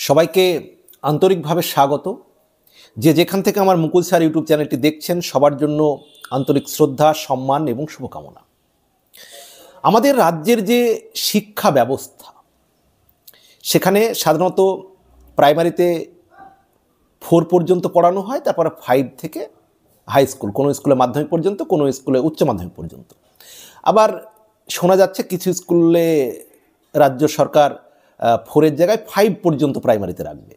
সবাইকে আন্তরিকভাবে স্বাগত। যে যেখান থেকে আমার মুকুল স্যার ইউটিউব চ্যানেলটি দেখছেন সবার জন্য আন্তরিক শ্রদ্ধা, সম্মান এবং শুভকামনা। আমাদের রাজ্যের যে শিক্ষা ব্যবস্থা, সেখানে সাধারণত প্রাইমারিতে 4 পর্যন্ত পড়ানো হয়, তারপরে 5 থেকে হাই স্কুল, কোনো স্কুলে মাধ্যমিক পর্যন্ত, কোনো স্কুলে উচ্চ মাধ্যমিক পর্যন্ত। আবার শোনা যাচ্ছে কিছু স্কুলে রাজ্য সরকার 4-এর জায়গায় 5 পর্যন্ত প্রাইমারিতে রাখবে,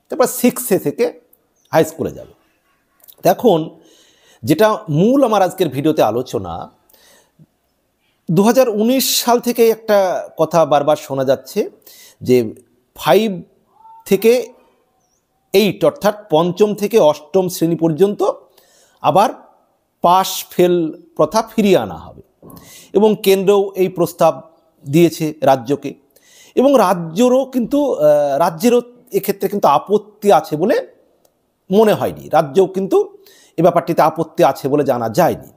তারপর 6 থেকে হাই স্কুলে যাবে। এখন যেটা মূল আমার আজকের ভিডিওতে আলোচনা, 2019 সাল থেকে একটা কথা বারবার শোনা যাচ্ছে যে 5 থেকে 8 অর্থাৎ পঞ্চম থেকে অষ্টম শ্রেণী পর্যন্ত আবার পাস ফেল প্রথা ফিরিয়ে আনা হবে, এবং কেন্দ্রও এই প্রস্তাব দিয়েছে রাজ্যকে, এবং রাজ্যেরও এক্ষেত্রে কিন্তু আপত্তি আছে বলে মনে হয়নি। রাজ্যও কিন্তু এ ব্যাপারটিতে আপত্তি আছে বলে জানা যায়নি।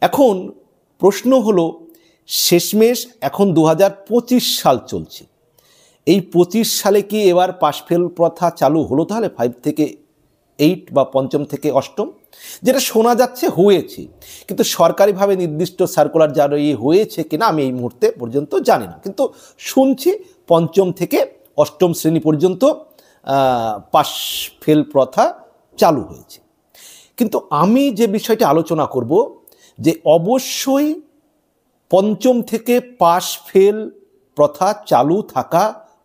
এখন প্রশ্ন হলো, শেষমেশ এখন 2025 সাল চলছে, এই 25 সালে কি এবার পাস ফেল প্রথা চালু হলো তাহলে 5 থেকে 8 বা পঞ্চম থেকে অষ্টম? যেটা শোনা যাচ্ছে হয়েছে, কিন্তু সরকারিভাবে নির্দিষ্ট সার্কুলার জারি হয়েছে কিনা আমি এই মুহূর্তে পর্যন্ত জানি না, কিন্তু শুনছি পঞ্চম থেকে অষ্টম শ্রেণী পর্যন্ত পাস ফেল প্রথা চালু হয়েছে। কিন্তু আমি যে বিষয়টি আলোচনা করব, যে অবশ্যই পঞ্চম থেকে পাস ফেল প্রথা চালু থাকা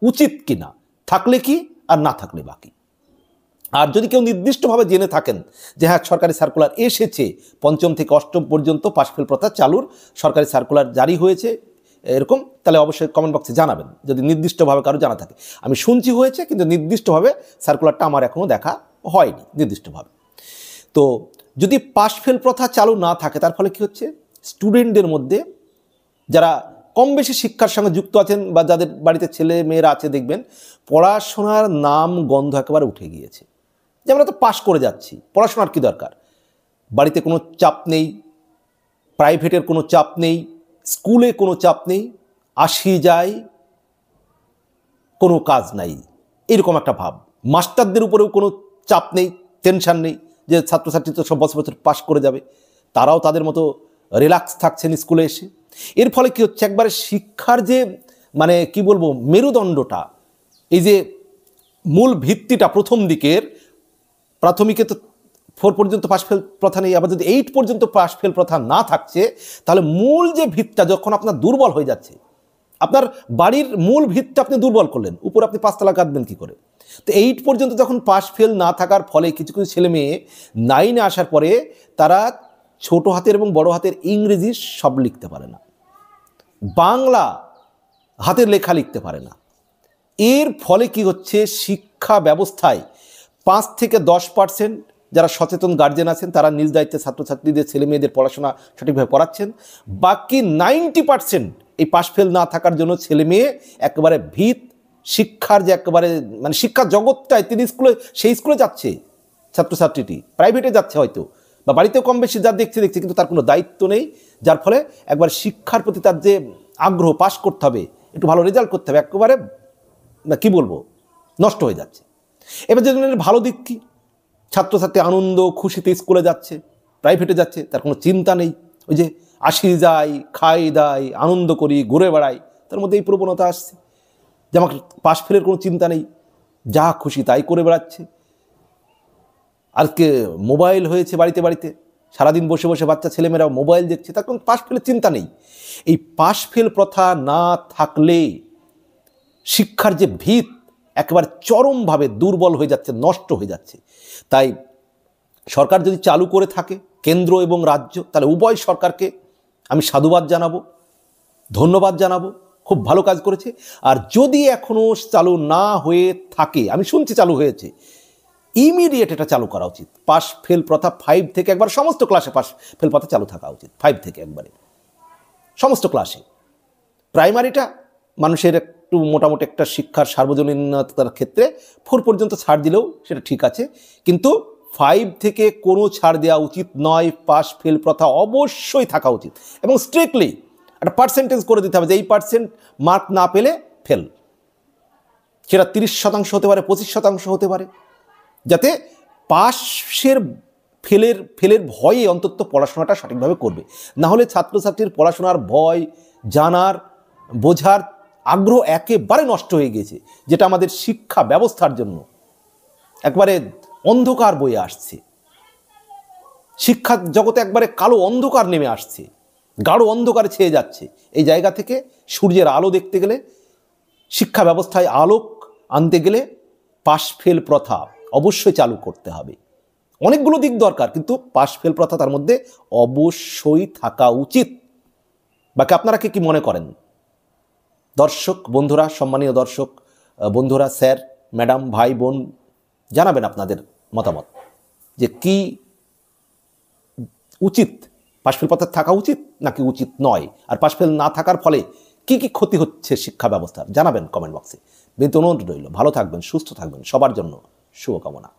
উচিত কিনা, থাকলে কি আর না থাকলে বাকি। আর যদি কেউ নির্দিষ্টভাবে জেনে থাকেন যে হ্যাঁ সরকারি সার্কুলার এসেছে, পঞ্চম থেকে অষ্টম পর্যন্ত পাস ফেল প্রথা চালুর সরকারি সার্কুলার জারি হয়েছে এরকম, তাহলে অবশ্যই কমেন্ট বক্সে জানাবেন যদি নির্দিষ্টভাবে কারো জানা থাকে। আমি শুনছি হয়েছে, কিন্তু নির্দিষ্টভাবে সার্কুলারটা আমার এখনও দেখা হয়নি নির্দিষ্টভাবে। তো যদি পাস ফেল প্রথা চালু না থাকে, তার ফলে কী হচ্ছে, স্টুডেন্টদের মধ্যে যারা কম বেশি শিক্ষার সঙ্গে যুক্ত আছেন বা যাদের বাড়িতে ছেলে মেয়েরা আছে, দেখবেন পড়াশোনার নাম গন্ধ একেবারে উঠে গিয়েছে। যে আমরা তো পাস করে যাচ্ছি, পড়াশোনার কী দরকার, বাড়িতে কোনো চাপ নেই, প্রাইভেটের কোনো চাপ নেই, স্কুলে কোনো চাপ নেই, আসি যায়, কোনো কাজ নাই, এরকম একটা ভাব। মাস্টারদের উপরেও কোনো চাপ নেই, টেনশান নেই যে ছাত্রছাত্রী তো সব বছর বছর পাস করে যাবে, তারাও তাদের মতো রিল্যাক্স থাকছেন স্কুলে এসে। এর ফলে কী হচ্ছে, একবারে শিক্ষার যে কি বলবো মেরুদণ্ডটা, এই যে মূল ভিত্তিটা প্রথম দিকের, প্রাথমিকে তো 4 পর্যন্ত পাস ফেল প্রথা নেই, আবার যদি 8 পর্যন্ত পাস ফেল প্রথা না থাকছে, তাহলে মূল যে ভিতটা যখন আপনার দুর্বল হয়ে যাচ্ছে, আপনার বাড়ির মূল ভিতটা আপনি দুর্বল করলেন, উপর আপনি 5 তলা কাঁদবেন কী করে? তো 8 পর্যন্ত যখন পাস ফেল না থাকার ফলে কিছু কিছু ছেলে মেয়ে 9-এ আসার পরে তারা ছোট হাতের এবং বড় হাতের ইংরেজি সব লিখতে পারে না, বাংলা হাতের লেখা লিখতে পারে না। এর ফলে কি হচ্ছে, শিক্ষা ব্যবস্থায় 5 থেকে 10% যারা সচেতন গার্জেন আছেন তারা নিজ দায়িত্বে ছাত্রছাত্রীদের ছেলে মেয়েদের পড়াশোনা সঠিকভাবে পড়াচ্ছেন, বাকি 90% এই পাস ফেল না থাকার জন্য ছেলে মেয়ে একেবারে শিক্ষার যে একেবারে শিক্ষার জগৎটায় তিনি সেই স্কুলে যাচ্ছে, ছাত্রছাত্রীটি প্রাইভেটে যাচ্ছে হয়তো, বা বাড়িতেও কম বেশি যা দেখছে, কিন্তু তার কোনো দায়িত্ব নেই, যার ফলে একবার শিক্ষার প্রতি তার যে আগ্রহ, পাস করতে হবে, একটু ভালো রেজাল্ট করতে হবে, একেবারে কি বলবো নষ্ট হয়ে যাচ্ছে। এবার যে ভালো দিক কি, ছাত্রছাত্রী আনন্দ খুশিতে স্কুলে যাচ্ছে, প্রাইভেটে যাচ্ছে, তার কোনো চিন্তা নেই, ওই যে আসি যাই, খাই দাই, আনন্দ করি, ঘুরে বেড়াই, তার মধ্যে এই প্রবণতা আসছে যে আমাকে পাস ফেলের কোনো চিন্তা নেই, যা খুশি তাই করে বেড়াচ্ছে। আজকে মোবাইল হয়েছে বাড়িতে বাড়িতে, সারাদিন বসে বসে বাচ্চা ছেলেমেয়েরা মোবাইল দেখছে, তার কোনো পাস ফেলের চিন্তা নেই। এই পাস ফেল প্রথা না থাকলে শিক্ষার যে ভিত একেবারে চরমভাবে দুর্বল হয়ে যাচ্ছে, নষ্ট হয়ে যাচ্ছে। তাই সরকার যদি চালু করে থাকে, কেন্দ্র এবং রাজ্য, তাহলে উভয় সরকারকে আমি সাধুবাদ জানাবো, ধন্যবাদ জানাবো, খুব ভালো কাজ করেছে। আর যদি এখনও চালু না হয়ে থাকে, আমি শুনছি চালু হয়েছে, ইমিডিয়েট এটা চালু করা উচিত। পাস ফেল প্রথা 5 থেকে একবার সমস্ত ক্লাসে পাস ফেল প্রথা চালু থাকা উচিত, 5 থেকে একবারে সমস্ত ক্লাসে। প্রাইমারিটা মানুষের একটু মোটামুটি একটা শিক্ষার সার্বজনীনতার ক্ষেত্রে 4 পর্যন্ত ছাড় দিলেও সেটা ঠিক আছে, কিন্তু 5 থেকে কোনো ছাড় দেওয়া উচিত নয়। পাস ফেল প্রথা অবশ্যই থাকা উচিত, এবং স্ট্রিক্টলি একটা পার্সেন্টেজ করে দিতে হবে যে এই % মার্ক না পেলে ফেল। সেটা 30% হতে পারে, 25% হতে পারে, যাতে পাশের ফেলের ভয়ে অন্তত পড়াশোনাটা সঠিকভাবে করবে। না হলে ছাত্রছাত্রীর পড়াশোনার ভয়, জানার, বোঝার আগ্রহ একেবারে নষ্ট হয়ে গেছে, যেটা আমাদের শিক্ষা ব্যবস্থার জন্য একবারে অন্ধকার বয়ে আসছে। শিক্ষা জগতে একবারে কালো অন্ধকার নেমে আসছে, গাঢ় অন্ধকারে ছেয়ে যাচ্ছে। এই জায়গা থেকে সূর্যের আলো দেখতে গেলে, শিক্ষা ব্যবস্থায় আলোক আনতে গেলে পাশ ফেল প্রথা অবশ্যই চালু করতে হবে। অনেকগুলো দিক দরকার, কিন্তু পাশ ফেল প্রথা তার মধ্যে অবশ্যই থাকা উচিত। বাকি আপনারা কি মনে করেন? দর্শক বন্ধুরা, সম্মানীয় দর্শক বন্ধুরা, স্যার, ম্যাডাম, ভাই, বোন, জানাবেন আপনাদের মতামত যে কি উচিত, পাশফেল প্রথা থাকা উচিত নাকি উচিত নয়, আর পাশফেল না থাকার ফলে কি কি ক্ষতি হচ্ছে শিক্ষা ব্যবস্থার, জানাবেন কমেন্ট বক্সে। বিনীত অনুরোধ রইল, ভালো থাকবেন, সুস্থ থাকবেন, সবার জন্য শুভকামনা।